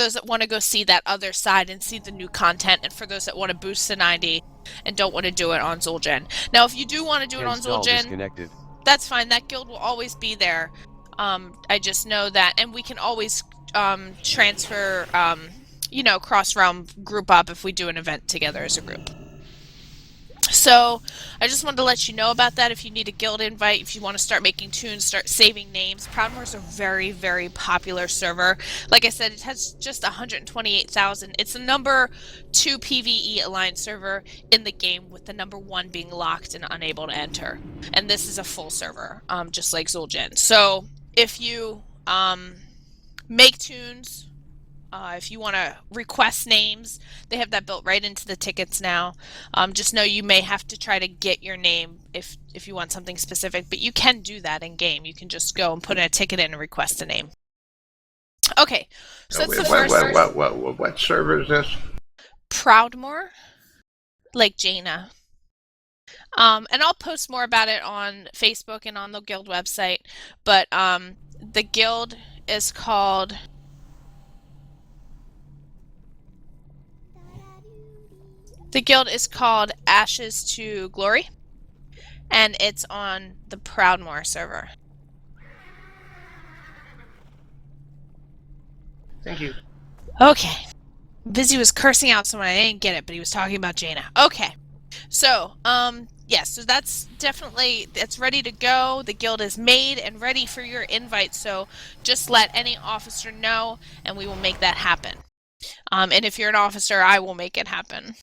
those that want to go see that other side and see the new content, and for those that want to boost to 90 and don't want to do it on Zul'jin. Now, if you do want to do it on Zul'jin, that's fine. That guild will always be there. I just know that, and we can always transfer, cross-realm group up if we do an event together as a group. So I just wanted to let you know about that. If you need a guild invite, if you want to start making tunes, start saving names, Proudmoore is a very, very popular server. Like I said, it has just 128,000. It's the number 2 PvE Alliance server in the game, with the number 1 being locked and unable to enter. And this is a full server, just like Zul'jin. So if you make tunes, if you want to request names, they have that built right into the tickets now. Just know you may have to try to get your name if you want something specific, but you can do that in game. You can just go and put in a ticket in and request a name. Okay, so that's the first. What server is this? Proudmoore, like Jaina. And I'll post more about it on Facebook and on the guild website. But the guild is called. The guild is called Ashes to Glory, and it's on the Proudmoore server. Thank you. Okay. Busy was cursing out someone. I didn't get it, but he was talking about Jaina. Okay. So, so that's definitely, it's ready to go. The guild is made and ready for your invite, so just let any officer know, and we will make that happen. And if you're an officer, I will make it happen.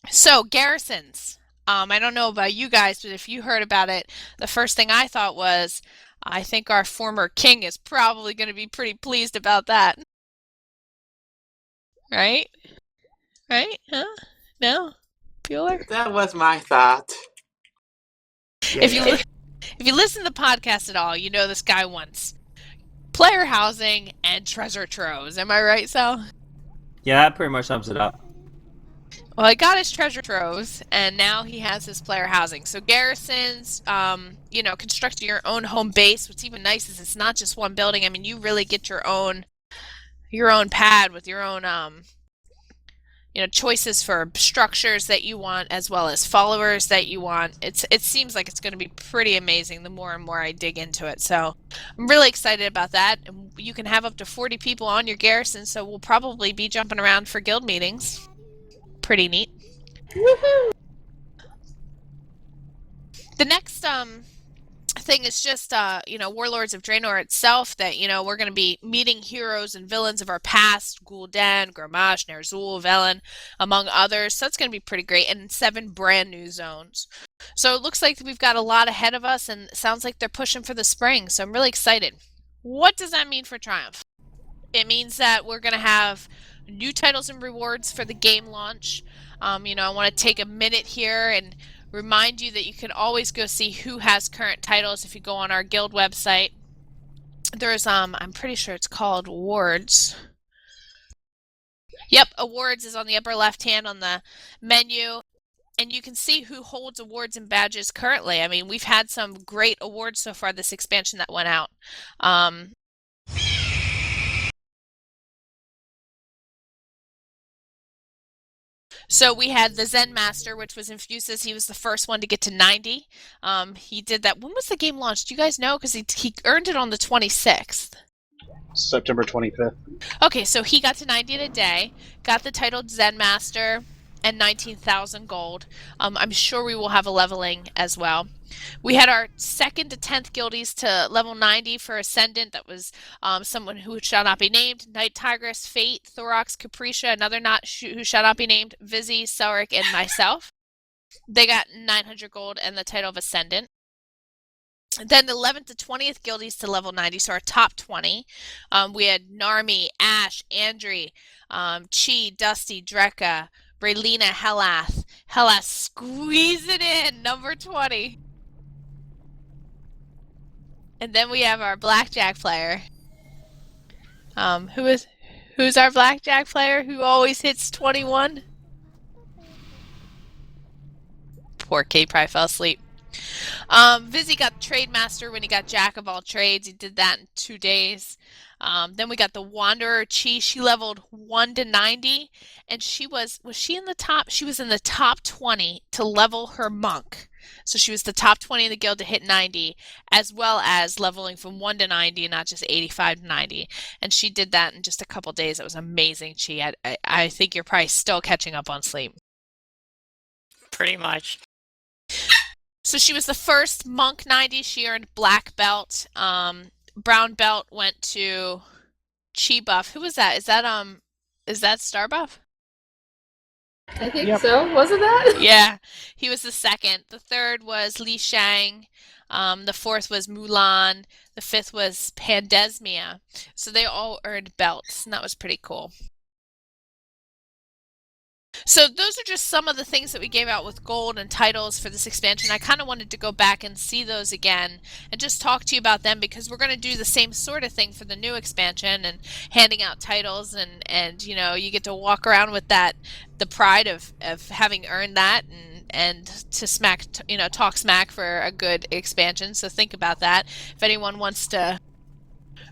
So, garrisons. I don't know about you guys, but if you heard about it, the first thing I thought was, I think our former king is probably going to be pretty pleased about that. Right? Right? Huh? No? Bueller? That was my thought. If you listen to the podcast at all, you know this guy wants player housing and treasure troves. Am I right, Sal? Yeah, that pretty much sums it up. Well, he got his treasure troves, and now he has his player housing. So garrisons, construct your own home base. What's even nice is it's not just one building. I mean, you really get your own pad with your own, choices for structures that you want, as well as followers that you want. It seems like it's going to be pretty amazing the more and more I dig into it. So I'm really excited about that. And you can have up to 40 people on your garrison, so we'll probably be jumping around for guild meetings. Pretty neat. Woohoo! The next thing is just Warlords of Draenor itself, that we're going to be meeting heroes and villains of our past: Gul'dan, Grommash, Ner'zhul, Velen, among others. So that's going to be pretty great, and 7 brand new zones. So it looks like we've got a lot ahead of us, and it sounds like they're pushing for the spring. So I'm really excited. What does that mean for Triumph? It means that we're going to have new titles and rewards for the game launch. I want to take a minute here and remind you that you can always go see who has current titles if you go on our guild website. There's I'm pretty sure it's called awards. Yep, awards is on the upper left hand on the menu, and you can see who holds awards and badges currently. I mean, we've had some great awards so far this expansion that went out. So we had the Zen Master, which was Infusus. He was the first one to get to 90. He did that. When was the game launched? Do you guys know? Because he earned it on the 26th. September 25th. Okay, so he got to 90 in a day, got the title Zen Master, and 19,000 gold. I'm sure we will have a leveling as well. We had our 2nd to 10th guildies to level 90 for Ascendant. That was someone who shall not be named: Night Tigress, Fate, Thorax, Capricia, another who shall not be named, Vizzy, Selric, and myself. They got 900 gold and the title of Ascendant. Then the 11th to 20th guildies to level 90, so our top 20. We had Narmi, Ash, Andri, Chi, Dusty, Drekka, Raylina, Helath. Helath, squeeze it in, number 20. And then we have our blackjack player. Who's our blackjack player who always hits 21? Poor Kate probably fell asleep. Vizzy got Trade Master when he got Jack of all trades. He did that in 2 days. Then we got the Wanderer Chi. She leveled 1 to 90, and was she in the top? She was in the top 20 to level her monk. So she was the top 20 in the guild to hit 90, as well as leveling from 1 to 90, not just 85 to 90. And she did that in just a couple days. It was amazing. I think you're probably still catching up on sleep. Pretty much. So she was the first monk 90. She earned black belt. Brown belt went to Chi buff. Who was that? Is that Star buff? I think so. Wasn't that? Yeah, he was the second. The third was Li Shang. The fourth was Mulan. The fifth was Pandesmia. So they all earned belts, and that was pretty cool. So those are just some of the things that we gave out with gold and titles for this expansion. I kind of wanted to go back and see those again and just talk to you about them, because we're going to do the same sort of thing for the new expansion and handing out titles, and you know, you get to walk around with the pride of having earned that, and to talk smack for a good expansion. So think about that. If anyone wants to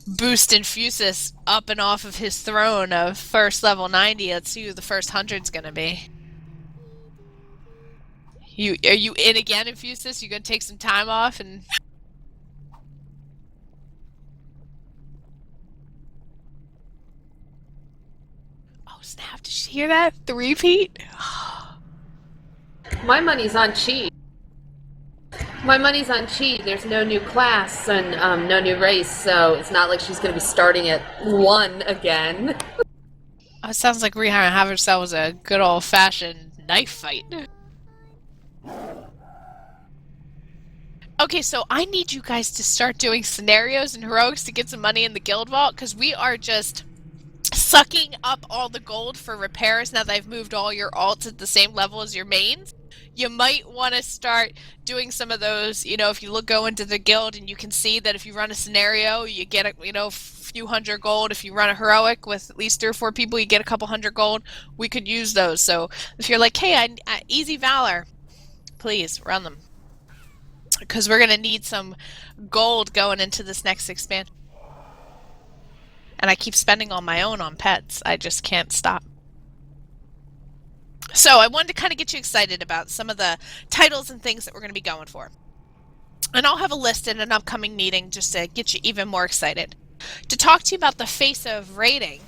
boost Infusus up and off of his throne of first level 90, let's see who the first 100's gonna be. Are you in again, Infusus? You gonna take some time off and... Oh snap, did you hear that? Three-peat? My money's on Chi. My money's on Chi. There's no new class and no new race, so it's not like she's going to be starting at 1 again. It sounds like we're gonna have ourselves a good old-fashioned knife fight. Okay, so I need you guys to start doing scenarios and heroics to get some money in the guild vault, because we are just sucking up all the gold for repairs now that I've moved all your alts at the same level as your mains. You might want to start doing some of those, if you go into the guild and you can see that if you run a scenario, you get a few hundred gold. If you run a heroic with at least 3 or 4 people, you get a couple hundred gold. We could use those. So if you're like, hey, I easy valor, please run them, because we're going to need some gold going into this next expansion. And I keep spending all my own on pets. I just can't stop. So I wanted to kind of get you excited about some of the titles and things that we're going to be going for. And I'll have a list in an upcoming meeting just to get you even more excited. To talk to you about the face of rating.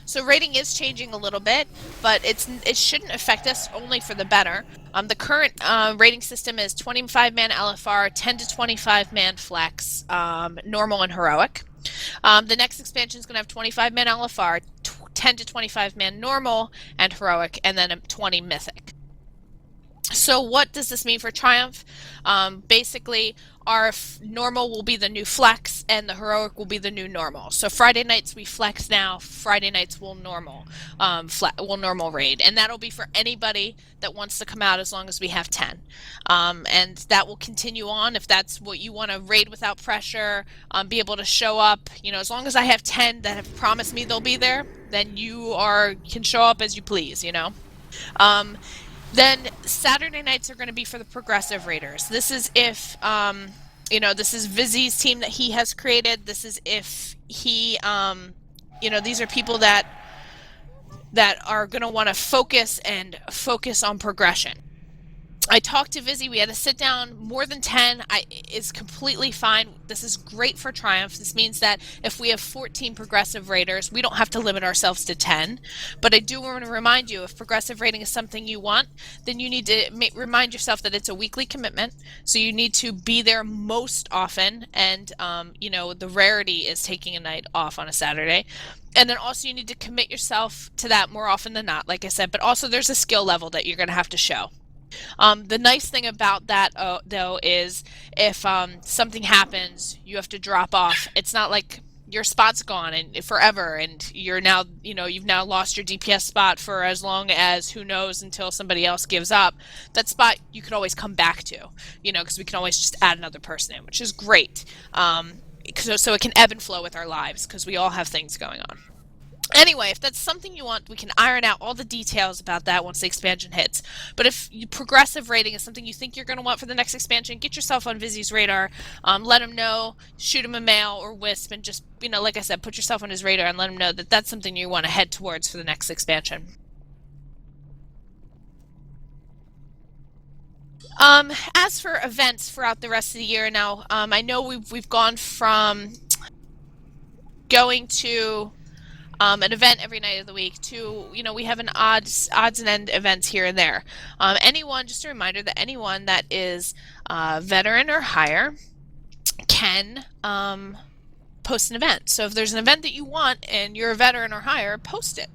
So rating is changing a little bit, but it shouldn't affect us, only for the better. The current rating system is 25-man LFR, 10 to 25-man flex, normal and heroic. The next expansion is going to have 25-man LFR, 10 to 25-man normal and heroic, and then a 20 mythic. So what does this mean for Triumph? Basically, our normal will be the new flex, and the heroic will be the new normal. So Friday nights we flex now. Friday nights will normal, will normal raid, and that'll be for anybody that wants to come out, as long as we have 10. And that will continue on if that's what you want to raid without pressure. Be able to show up. As long as I have 10 that have promised me they'll be there, then you can show up as you please. Then Saturday nights are going to be for the progressive raiders. This is if, this is Vizzy's team that he has created. This is if he, these are people that are going to want to focus on progression. I talked to Vizzy. We had to sit down. More than 10 is completely fine. This is great for Triumph. This means that if we have 14 progressive raiders, we don't have to limit ourselves to 10. But I do want to remind you, if progressive raiding is something you want, then you need to remind yourself that it's a weekly commitment. So you need to be there most often. And, the rarity is taking a night off on a Saturday. And then also you need to commit yourself to that more often than not, like I said. But also there's a skill level that you're going to have to show. The nice thing about that, though, is if something happens, you have to drop off. It's not like your spot's gone and forever, and you're now, you've now lost your DPS spot for as long as, who knows, until somebody else gives up. That spot you could always come back to, because we can always just add another person in, which is great. So it can ebb and flow with our lives, because we all have things going on. Anyway, if that's something you want, we can iron out all the details about that once the expansion hits. But if progressive rating is something you think you're going to want for the next expansion, get yourself on Vizzy's radar. Let him know, shoot him a mail or Wisp, and just, like I said, put yourself on his radar and let him know that that's something you want to head towards for the next expansion. As for events throughout the rest of the year now, I know we've gone from going to an event every night of the week to, we have an odds and end events here and there. Just a reminder that anyone that is veteran or higher can post an event. So if there's an event that you want and you're a veteran or higher, post it.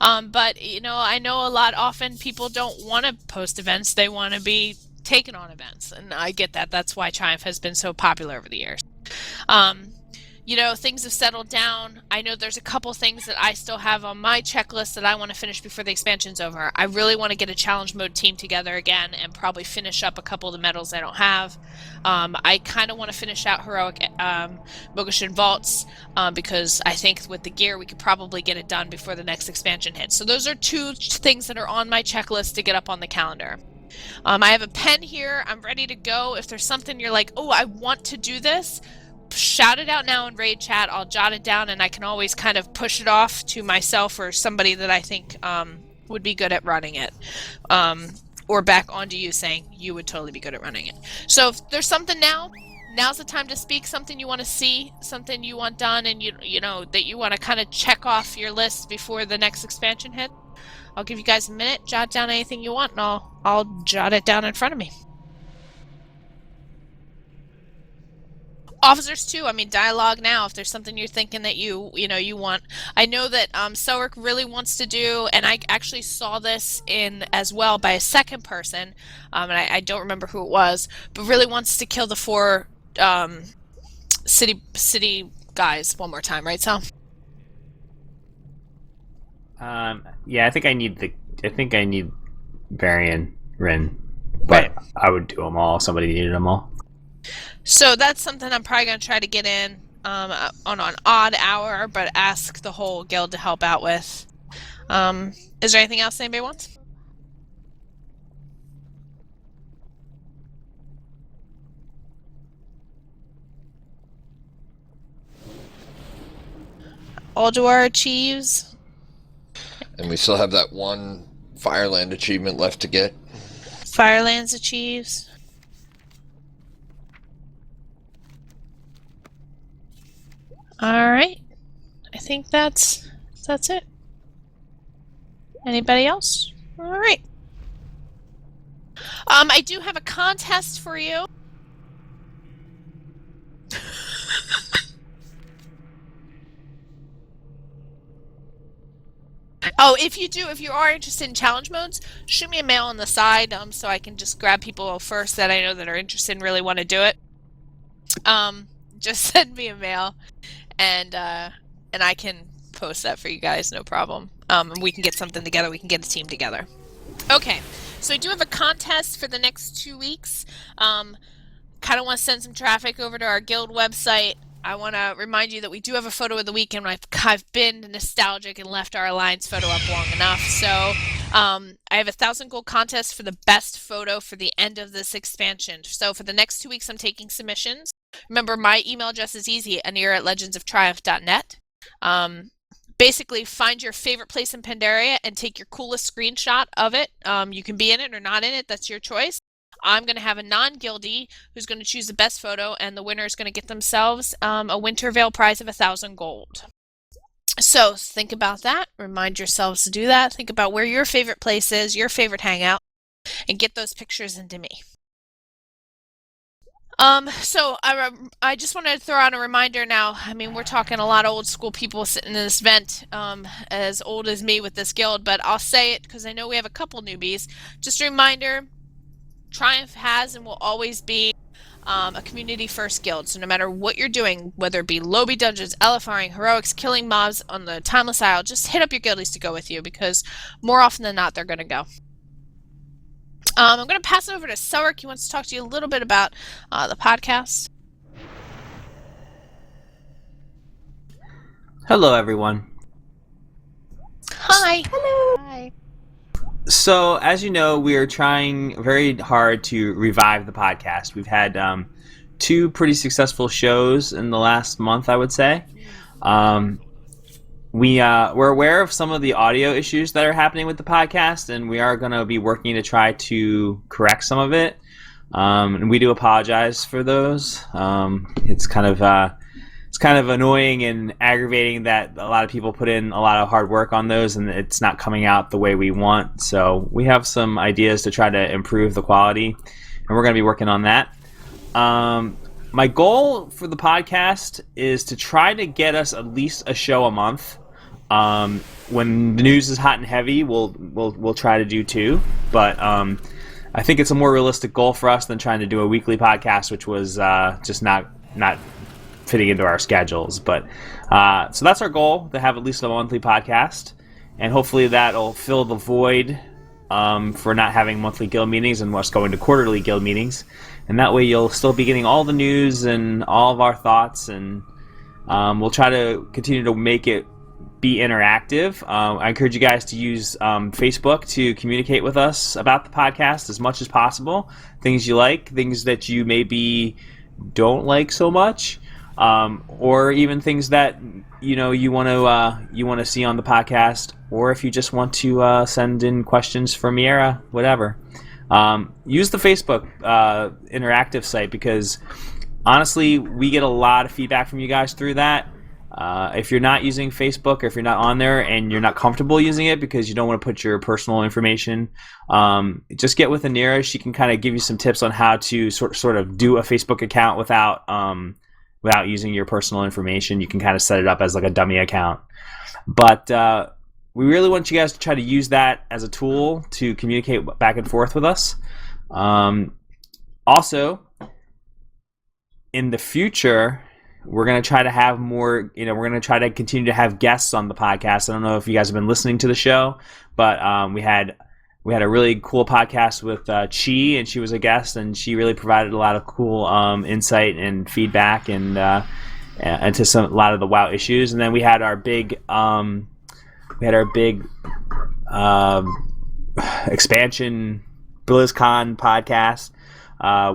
But I know often people don't want to post events. They want to be taken on events, and I get that. That's why Triumph has been so popular over the years. Things have settled down. I know there's a couple things that I still have on my checklist that I want to finish before the expansion's over. I really want to get a challenge mode team together again and probably finish up a couple of the medals I don't have. I kind of want to finish out Heroic Mogushin Vaults because I think with the gear we could probably get it done before the next expansion hits. So those are two things that are on my checklist to get up on the calendar. I have a pen here. I'm ready to go. If there's something you're like, oh, I want to do this, shout it out now in Raid Chat. I'll jot it down, and I can always kind of push it off to myself or somebody that I think would be good at running it. Or back onto you saying you would totally be good at running it. So if there's something now's the time to speak, something you want to see, something you want done, and you know that you want to kind of check off your list before the next expansion hit. I'll give you guys a minute, jot down anything you want, and I'll jot it down in front of me. Officers too, dialogue now if there's something you're thinking that you want. I know that Selric really wants to do, and I actually saw this in as well by a second person, and I don't remember who it was, but really wants to kill the 4 city guys one more time, right, Sal? Yeah, I think I need Varian Rin, but right. I would do them all. Somebody needed them all. So that's something I'm probably going to try to get in on an odd hour, but ask the whole guild to help out with. Is there anything else anybody wants? Alduar achieves. And we still have that one Fireland achievement left to get. Firelands achieves. Alright. I think that's it. Anybody else? Alright. I do have a contest for you. Oh, if you are interested in challenge modes, shoot me a mail on the side, so I can just grab people first that I know that are interested and really want to do it. Just send me a mail, and I can post that for you guys, no problem. And we can get something together. We can get a team together. Okay, so I do have a contest for the next 2 weeks. Kind of want to send some traffic over to our guild website. I want to remind you that we do have a photo of the week, and I've been nostalgic and left our Alliance photo up long enough. So I have a 1,000 gold contest for the best photo for the end of this expansion. So for the next 2 weeks, I'm taking submissions. Remember, my email address is easy, anira@legendsoftriumph.net. Basically, find your favorite place in Pandaria and take your coolest screenshot of it. You can be in it or not in it. That's your choice. I'm going to have a non-guildie who's going to choose the best photo, and the winner is going to get themselves a Winter Veil prize of 1,000 gold. So think about that. Remind yourselves to do that. Think about where your favorite place is, your favorite hangout, and get those pictures into me. So I just wanted to throw out a reminder now. We're talking a lot of old school people sitting in this vent, as old as me with this guild, but I'll say it because I know we have a couple newbies. Just a reminder, Triumph has and will always be a community-first guild. So no matter what you're doing, whether it be lobby dungeons, LFRing, heroics, killing mobs on the Timeless Isle, just hit up your guildies to go with you, because more often than not, they're going to go. I'm going to pass it over to Selric. He wants to talk to you a little bit about the podcast. Hello, everyone. Hi. Hello. Hi. So, as you know, we are trying very hard to revive the podcast. We've had 2 pretty successful shows in the last month, I would say. We're aware of some of the audio issues that are happening with the podcast, and we are going to be working to try to correct some of it. And we do apologize for those. It's kind of annoying and aggravating that a lot of people put in a lot of hard work on those, and it's not coming out the way we want. So we have some ideas to try to improve the quality, and we're going to be working on that. My goal for the podcast is to try to get us at least a show a month. When the news is hot and heavy, we'll try to do 2. But I think it's a more realistic goal for us than trying to do a weekly podcast, which was just not fitting into our schedules. But so that's our goal, to have at least a monthly podcast, and hopefully that'll fill the void for not having monthly guild meetings and us going to quarterly guild meetings. And that way you'll still be getting all the news and all of our thoughts, and we'll try to continue to make it be interactive. I encourage you guys to use Facebook to communicate with us about the podcast as much as possible. Things you like, things that you maybe don't like so much, or even things that you want to see on the podcast, or if you just want to send in questions for Miera, whatever. Use the Facebook interactive site, because honestly, we get a lot of feedback from you guys through that. If you're not using Facebook, or if you're not on there and you're not comfortable using it because you don't want to put your personal information, just get with Anira. She can kind of give you some tips on how to sort of do a Facebook account without using your personal information. You can kind of set it up as like a dummy account. But we really want you guys to try to use that as a tool to communicate back and forth with us. Also, in the future, we're going to try to have more, we're going to try to continue to have guests on the podcast. I don't know if you guys have been listening to the show, but we had a really cool podcast with Chi, and she was a guest, and she really provided a lot of cool insight and feedback and into a lot of the WoW issues. And then we had our big expansion BlizzCon podcast,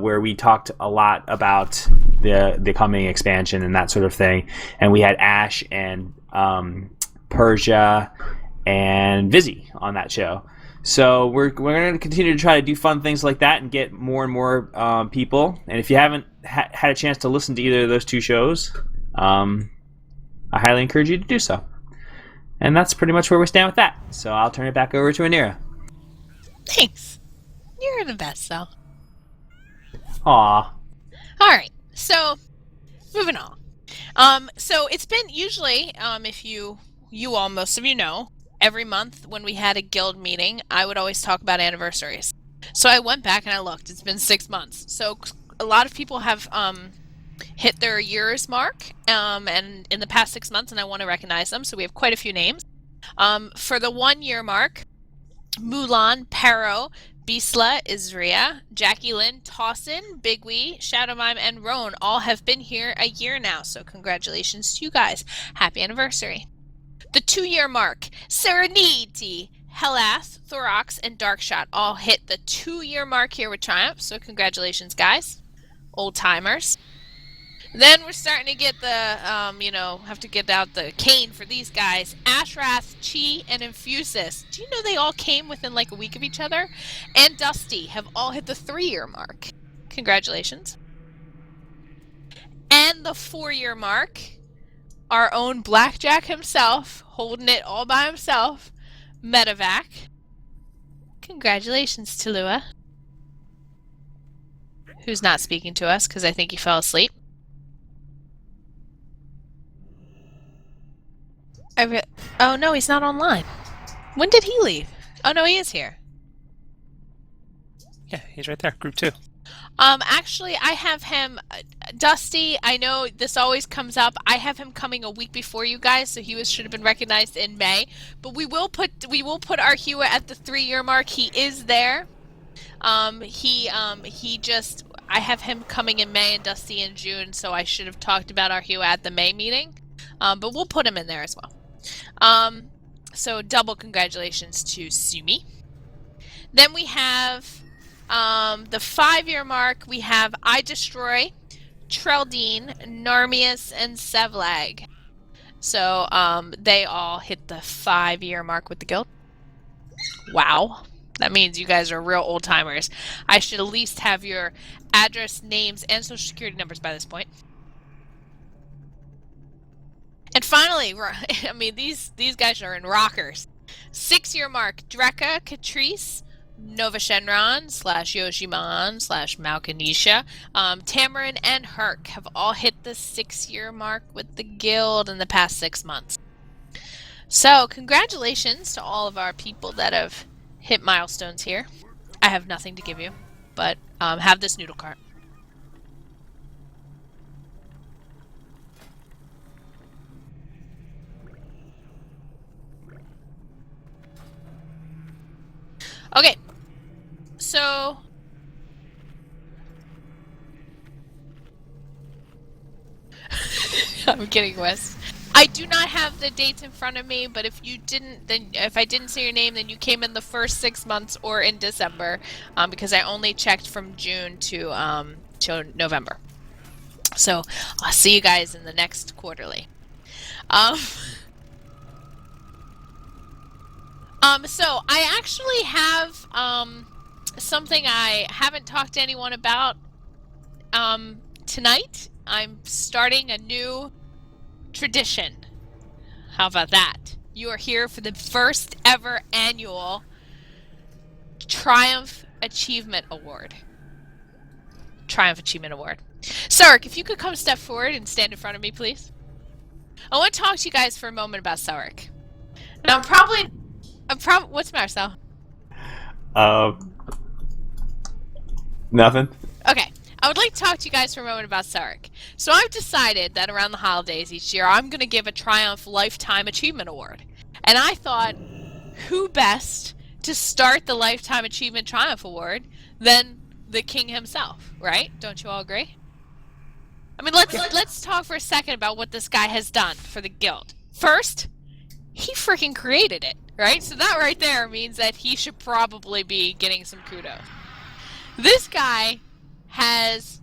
where we talked a lot about the coming expansion and that sort of thing. And we had Ash and Persia and Vizzy on that show. So we're going to continue to try to do fun things like that and get more and more people. And if you haven't had a chance to listen to either of those 2 shows, I highly encourage you to do so. And that's pretty much where we stand with that. So I'll turn it back over to Anira. Thanks. You're the best, though. Aw. All right. So, moving on. So it's been usually, if most of you know, every month when we had a guild meeting, I would always talk about anniversaries. So I went back and I looked. It's been 6 months. So a lot of people have hit their years mark and in the past 6 months, and I want to recognize them. So we have quite a few names. For the 1 year mark, Mulan, Pero, Bisla, Isria, Jackie Lynn, Tossin, Big Wee, Shadow Mime, and Roan all have been here a year now. So congratulations to you guys. Happy anniversary. The 2 year mark, Serenity, Hellas, Thorax, and Darkshot all hit the 2 year mark here with Triumph. So congratulations, guys. Old timers. Then we're starting to get the, have to get out the cane for these guys. Ashrath, Chi, and Infusus. Do you know they all came within like a week of each other? And Dusty have all hit the 3 year mark. Congratulations. And the 4 year mark, our own Blackjack himself, holding it all by himself, Medevac. Congratulations, Talua. Who's not speaking to us because I think he fell asleep. Oh no, he's not online. When did he leave? Oh no, he is here. Yeah, he's right there. Group 2. Actually, I have him, Dusty. I know this always comes up. I have him coming a week before you guys, so he should have been recognized in May. But we will put our Hua at the 3 year mark. He is there. I have him coming in May and Dusty in June, so I should have talked about our Hua at the May meeting. But we'll put him in there as well. So double congratulations to Sumi. Then we have the 5-year mark. We have I Destroy, Treldine, Narmius, and Sevlag. So they all hit the 5-year mark with the guild. Wow. That means you guys are real old timers. I should at least have your address, names, and social security numbers by this point. And finally, I mean, these guys are in rockers. 6-year mark, Dreka, Catrice, Nova Shenron / Yoshiman / Malkanisha, Tamarin, and Herc have all hit the 6-year mark with the guild in the past 6 months. So, congratulations to all of our people that have hit milestones here. I have nothing to give you, but have this noodle cart. Okay, so I'm kidding, Wes. I do not have the dates in front of me, but if I didn't say your name, then you came in the first 6 months or in December, because I only checked from June to November. So I'll see you guys in the next quarterly. So I actually have something I haven't talked to anyone about tonight. I'm starting a new tradition. How about that? You are here for the first ever annual Triumph Achievement Award. Triumph Achievement Award. Sark, if you could come step forward and stand in front of me, please. I want to talk to you guys for a moment about Sark. Now, what's the matter, Sal? Nothing. Okay. I would like to talk to you guys for a moment about Sark. So I've decided that around the holidays each year, I'm going to give a Triumph Lifetime Achievement Award. And I thought, who best to start the Lifetime Achievement Triumph Award than the king himself, right? Don't you all agree? I mean, let's talk for a second about what this guy has done for the guild. First, he freaking created it, right? So that right there means that he should probably be getting some kudos. This guy has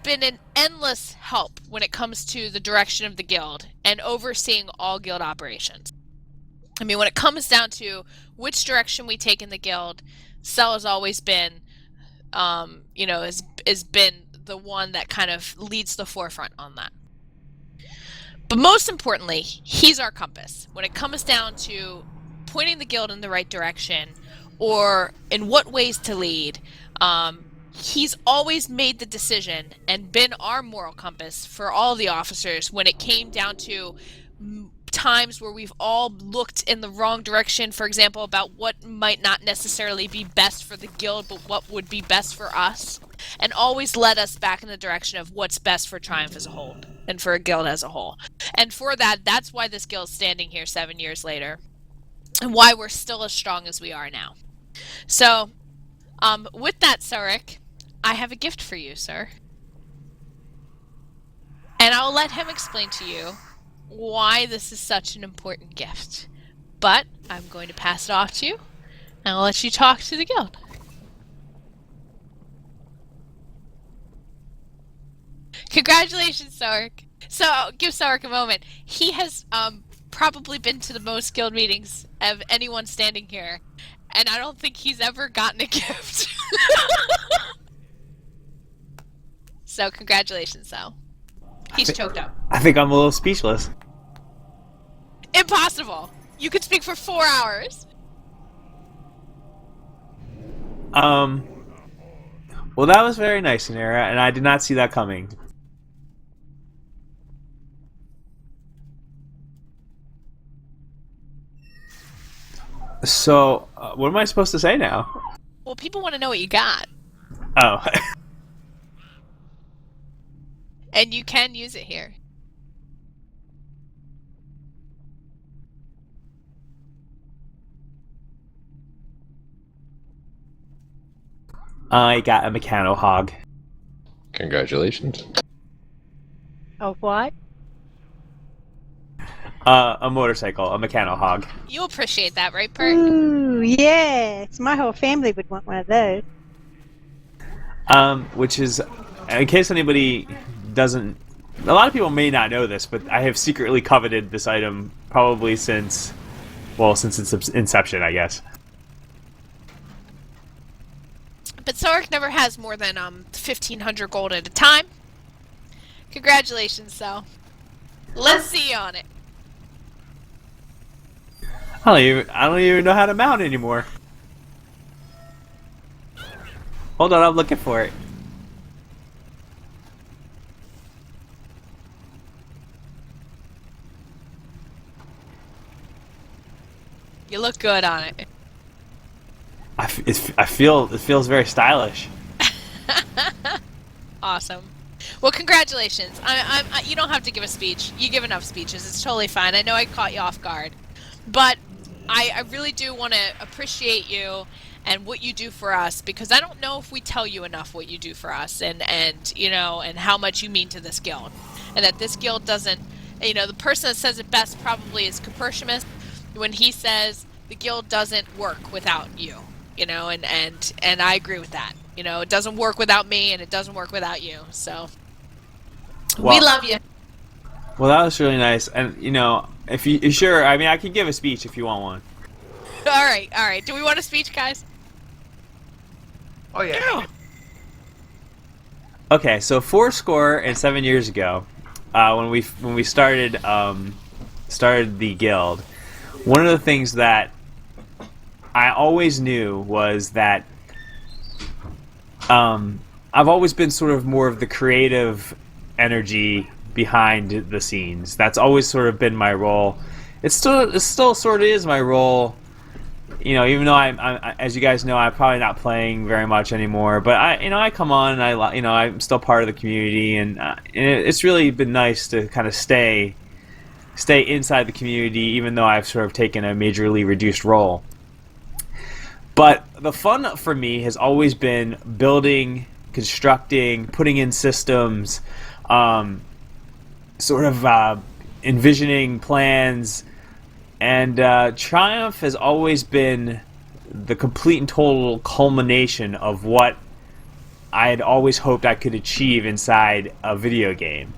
been an endless help when it comes to the direction of the guild and overseeing all guild operations. I mean, when it comes down to which direction we take in the guild, Cell has always been, has been the one that kind of leads the forefront on that. But most importantly, he's our compass. When it comes down to pointing the guild in the right direction or in what ways to lead, he's always made the decision and been our moral compass for all the officers when it came down to times where we've all looked in the wrong direction, for example, about what might not necessarily be best for the guild, but what would be best for us, and always led us back in the direction of what's best for Triumph as a whole and for a guild as a whole. And for that's why this guild's standing here 7 years later and why we're still as strong as we are now. So, with that, Sarek, I have a gift for you, sir. And I'll let him explain to you why this is such an important gift. But I'm going to pass it off to you, and I'll let you talk to the guild. Congratulations, Sark. So, give Sark a moment. He has probably been to the most guild meetings of anyone standing here, and I don't think he's ever gotten a gift. So, congratulations, Sal. He's choked up. I think I'm a little speechless. Impossible! You could speak for 4 hours. Well, that was very nice, Nera, and I did not see that coming. So, what am I supposed to say now? Well, people want to know what you got. Oh. And you can use it here. I got a Meccano Hog. Congratulations. Oh, what? A motorcycle, a mechano hog. You'll appreciate that, right, Bert? Ooh, yes. My whole family would want one of those. Which is, in case anybody doesn't, a lot of people may not know this, but I have secretly coveted this item probably since its inception, I guess. But Sark never has more than 1,500 gold at a time. Congratulations, though. Let's see you on it. I don't even know how to mount anymore. Hold on, I'm looking for it. You look good on it. It feels very stylish. Awesome. Well, congratulations. You don't have to give a speech. You give enough speeches. It's totally fine. I know I caught you off guard. But I really do want to appreciate you and what you do for us, because I don't know if we tell you enough what you do for us and how much you mean to this guild. And that this guild doesn't, the person that says it best probably is Capershimus when he says the guild doesn't work without you, and I agree with that. It doesn't work without me and it doesn't work without you. So we love you. Well, that was really nice. And, if you sure, I mean, I can give a speech if you want one. All right. Do we want a speech, guys? Oh yeah. Okay, so 7 years ago, when we started the guild, one of the things that I always knew was that I've always been sort of more of the creative energy behind the scenes. That's always sort of been my role. It still sort of is my role. Even though I'm as you guys know, I'm probably not playing very much anymore. But I come on and I'm still part of the community, and it's really been nice to kind of stay inside the community, even though I've sort of taken a majorly reduced role. But the fun for me has always been building, constructing, putting in systems, envisioning plans, and Triumph has always been the complete and total culmination of what I had always hoped I could achieve inside a video game.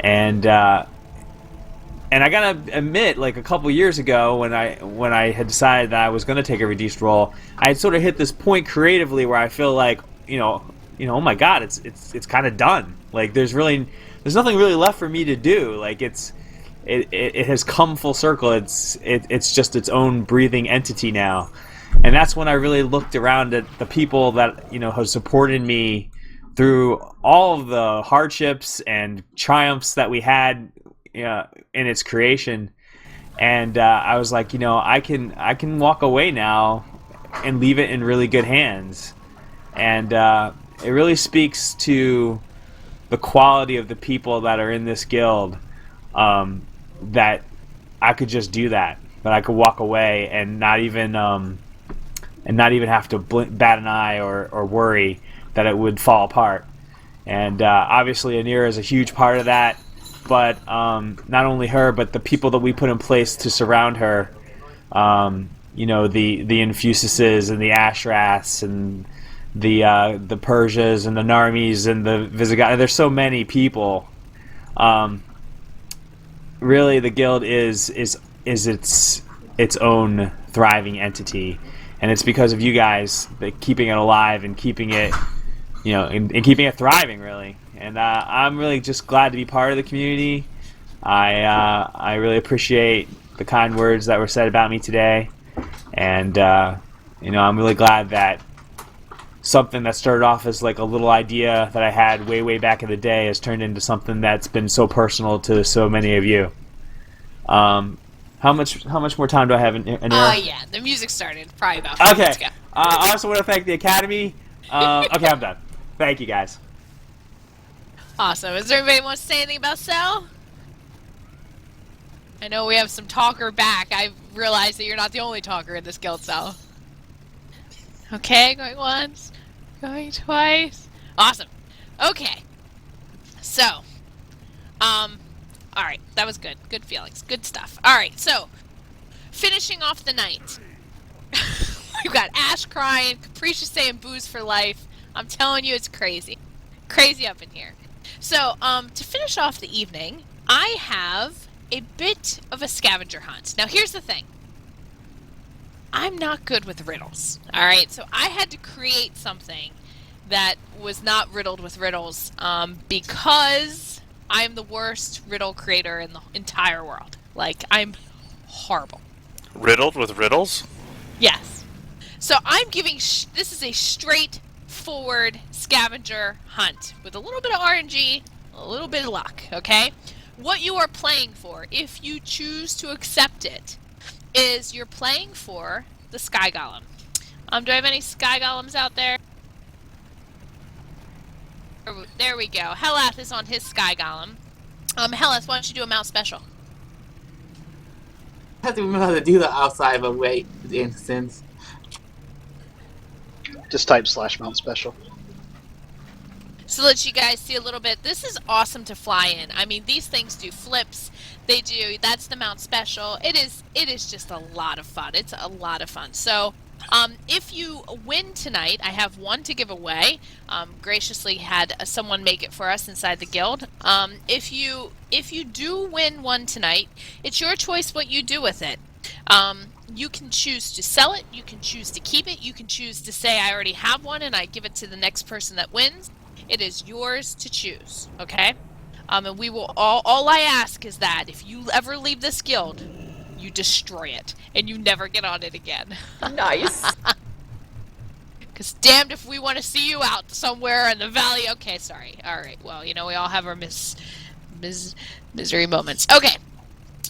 And I gotta admit, like a couple years ago, when I had decided that I was going to take a reduced role, I had sort of hit this point creatively where I feel like, oh my god, it's kind of done. Like there's nothing really left for me to do. Like it has come full circle. It's just its own breathing entity now, and that's when I really looked around at the people that have supported me through all of the hardships and triumphs that we had in its creation, and I was like, I can walk away now and leave it in really good hands, and it really speaks to the quality of the people that are in this guild, that I could just do that I could walk away and not even have to bat an eye or worry that it would fall apart. And obviously Anira is a huge part of that, but not only her, but the people that we put in place to surround her, the Infususes and the Ashraths and the Persias and the Narmis and the Visigoths. There's so many people. Really, the guild is its own thriving entity, and it's because of you guys that keeping it alive and keeping it, and keeping it thriving, really. And I'm really just glad to be part of the community. I really appreciate the kind words that were said about me today, and I'm really glad that something that started off as like a little idea that I had way back in the day has turned into something that's been so personal to so many of you. How much more time do I have in here? Yeah, the music started probably about 5 minutes ago. I also want to thank the Academy. Okay, I'm done. Thank you, guys. Awesome. Is there anybody wants to say anything about Cell? I know we have some talker back. I realized that you're not the only talker in this guild, Cell. Okay, going once, going twice. Awesome. Okay. So, Alright, that was good. Good feelings. Good stuff. Alright, so, finishing off the night. We've got Ash crying, Capricious saying booze for life. I'm telling you, it's crazy. Crazy up in here. So, to finish off the evening, I have a bit of a scavenger hunt. Now, here's the thing. I'm not good with riddles. Alright, so I had to create something that was not riddled with riddles, because I am the worst riddle creator in the entire world. Like, I'm horrible. Riddled with riddles? Yes. So I'm giving, this is a straightforward scavenger hunt with a little bit of RNG, a little bit of luck, okay? What you are playing for, if you choose to accept it, is you're playing for the Sky Golem. Do I have any Sky Golems out there? There we go. Helath is on his Sky Golem. Helath, why don't you do a mount special? I have to remember how to do that outside of a wait instance. Just type /mount special. So let you guys see a little bit. This is awesome to fly in. I mean, these things do flips. They do. That's the mount special. It is just a lot of fun. It's a lot of fun. So, if you win tonight, I have one to give away. Graciously had someone make it for us inside the guild. If you do win one tonight, it's your choice what you do with it. You can choose to sell it. You can choose to keep it. You can choose to say I already have one and I give it to the next person that wins. It is yours to choose, okay? And we will all I ask is that if you ever leave this guild, you destroy it and you never get on it again. Nice. Because damned if we want to see you out somewhere in the valley. Okay, sorry. All right. Well, you know, we all have our misery moments. Okay.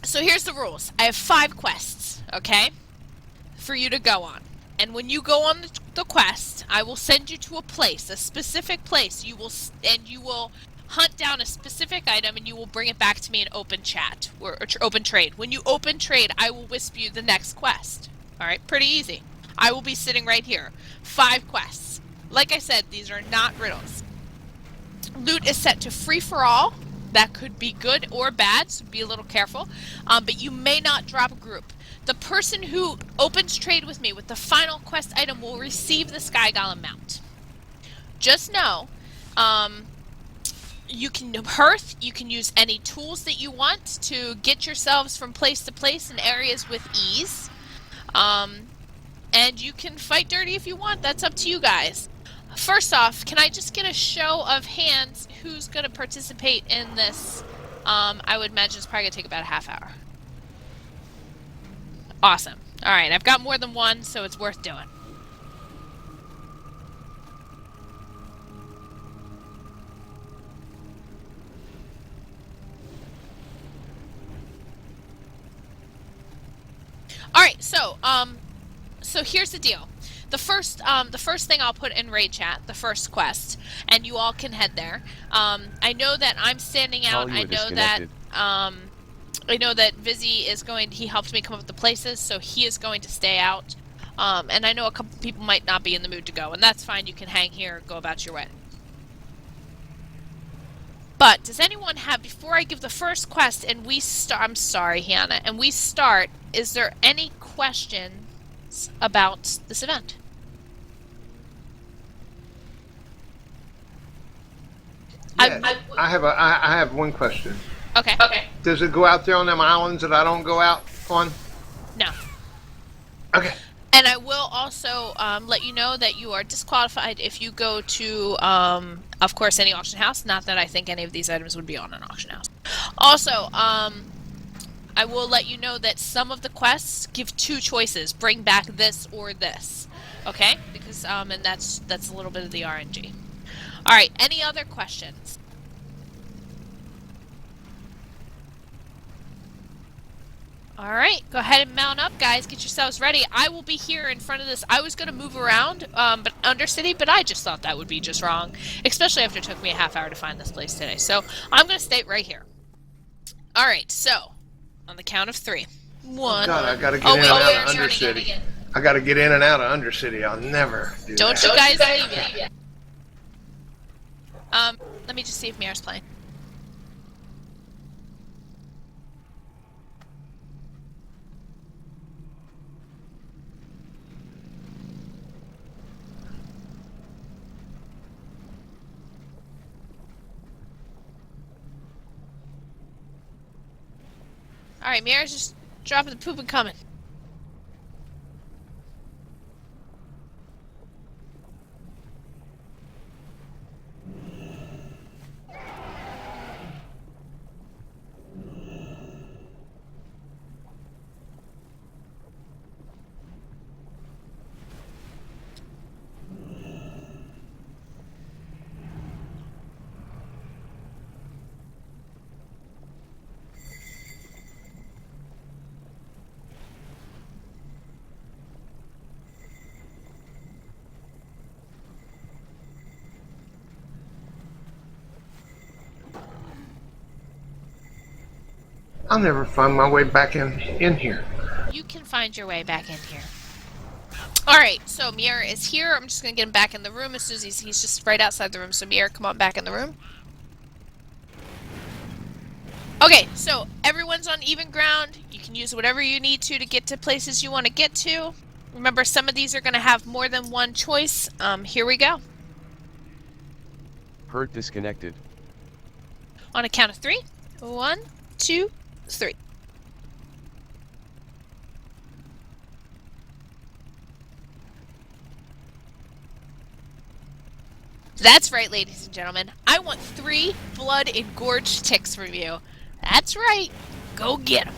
So here's the rules. I have 5 quests, okay, for you to go on. And when you go on the quest, I will send you to a place, a specific place. You will hunt down a specific item and you will bring it back to me in open chat or open trade. When you open trade, I will wisp you the next quest. All right, pretty easy. I will be sitting right here. 5 quests. Like I said, these are not riddles. Loot is set to free for all. That could be good or bad, so be a little careful. But you may not drop a group. The person who opens trade with me with the final quest item will receive the Sky Golem mount. Just know, you can hearth, you can use any tools that you want to get yourselves from place to place in areas with ease. And you can fight dirty if you want. That's up to you guys. First off, can I just get a show of hands who's going to participate in this? I would imagine it's probably going to take about a half hour. Awesome. All right, I've got more than one, so it's worth doing. All right, so here's the deal. The first thing I'll put in raid chat, the first quest, and you all can head there. I know that I'm standing out. I know that Vizzy is going. He helped me come up with the places, so he is going to stay out. And I know a couple people might not be in the mood to go, and that's fine. You can hang here and go about your way. But does anyone have, before I give the first quest and we start, I'm sorry, Hannah, and we start, is there any questions about this event? Yes. I have one question. Okay. Does it go out there on them islands that I don't go out on? No. Okay. And I will also let you know that you are disqualified if you go to, of course, any auction house. Not that I think any of these items would be on an auction house. Also, I will let you know that some of the quests give 2 choices: bring back this or this. Okay? Because and that's a little bit of the RNG. All right. Any other questions? All right, go ahead and mount up, guys. Get yourselves ready. I will be here in front of this. I was going to move around, but Undercity, but I just thought that would be just wrong, especially after it took me a half hour to find this place today. So I'm going to stay right here. All right, so on the count of 3. 1. Oh God, I got to get in and out of Undercity. I got to get in and out of Undercity. I'll never do that. Don't you guys leave yet. Let me just see if Mira's playing. Alright, Mira's just dropping the poop and coming. I'll never find my way back in here. You can find your way back in here. Alright, so Mira is here. I'm just going to get him back in the room as soon as he's just right outside the room. So Mira, come on back in the room. Okay, so everyone's on even ground. You can use whatever you need to get to places you want to get to. Remember, some of these are going to have more than one choice. Here we go. Herd disconnected. On a count of 3. 1, 2, 3. That's right, ladies and gentlemen. I want 3 blood-engorged ticks from you. That's right. Go get them.